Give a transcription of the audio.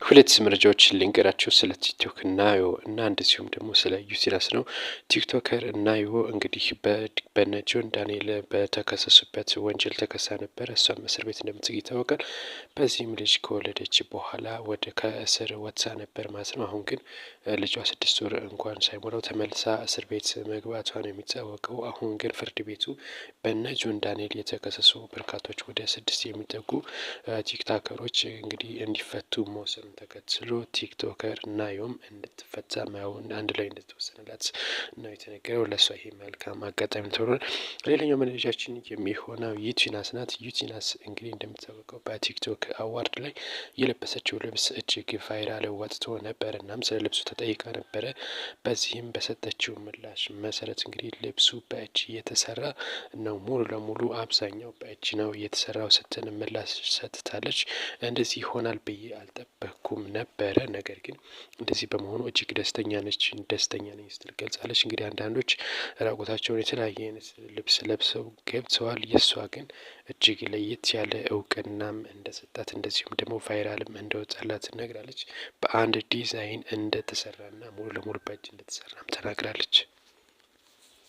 ሁለት መረጃዎችን ልንገራችሁ ስለ ቲክቶክ እና እንደዚሁም ደግሞ ስለ ዩቲናስ ነው። ቲክቶከር እና እንግዲህ በነ ጆን ዳንኤል በተከሰሱበት ወንጀል ተከሳ ነበር። እሷም እስር ቤት እንደምትገኝ ይታወቃል። በዚህም ልጅ ከወለደች በኋላ ወደ ከእስር ወጥታ ነበር ማለት ነው። አሁን ግን ልጇ 6 ወር እንኳን ሳይሞላው ተመልሳ እስር ቤት መግባቷ ነው የሚታወቀው። አሁን ግን ፍርድ ቤቱ በነ ጆን ዳንኤል የተከሰሱ በርካቶች ወደ 6 የሚጠጉ ቲክቶከሮች እንግዲህ እንዲፈቱ መወሰኑን ተከትሎ ቲክቶከር ናዮም እንድትፈታ ማይሆን አንድ ላይ እንድትወሰንላት ነው የተነገረው። ለእሷ ይሄ መልካም አጋጣሚ ተሆኗል። ሌላኛው መረጃችን የሚሆነው ዩቲናስ ናት። ዩቲናስ እንግዲህ እንደሚታወቀው በቲክቶክ አዋርድ ላይ የለበሰችው ልብስ እጅግ ቫይራል ወጥቶ ነበር። እናም ስለ ልብሱ ተጠይቃ ነበረ። በዚህም በሰጠችው ምላሽ መሰረት እንግዲህ ልብሱ በእጅ የተሰራ ነው፣ ሙሉ ለሙሉ አብዛኛው በእጅ ነው የተሰራው ስትል ምላሽ ሰጥታለች። እንደዚህ ይሆናል ብዬ አልጠበኩም ነበረ፣ ነገር ግን እንደዚህ በመሆኑ እጅግ ደስተኛ ነች፣ ደስተኛ ነኝ ስትል ገልጻለች። እንግዲህ አንዳንዶች ራቆታቸውን የተለያየ አይነት ልብስ ለብሰው ገብተዋል። የእሷ ግን እጅግ ለየት ያለ እውቅናም እንደሰጣት እንደዚሁም ደግሞ ቫይራልም እንደወጣላት ትነግራለች። በአንድ ዲዛይን እንደተሰራና ሙሉ ለሙሉ በእጅ እንደተሰራም ተናግራለች።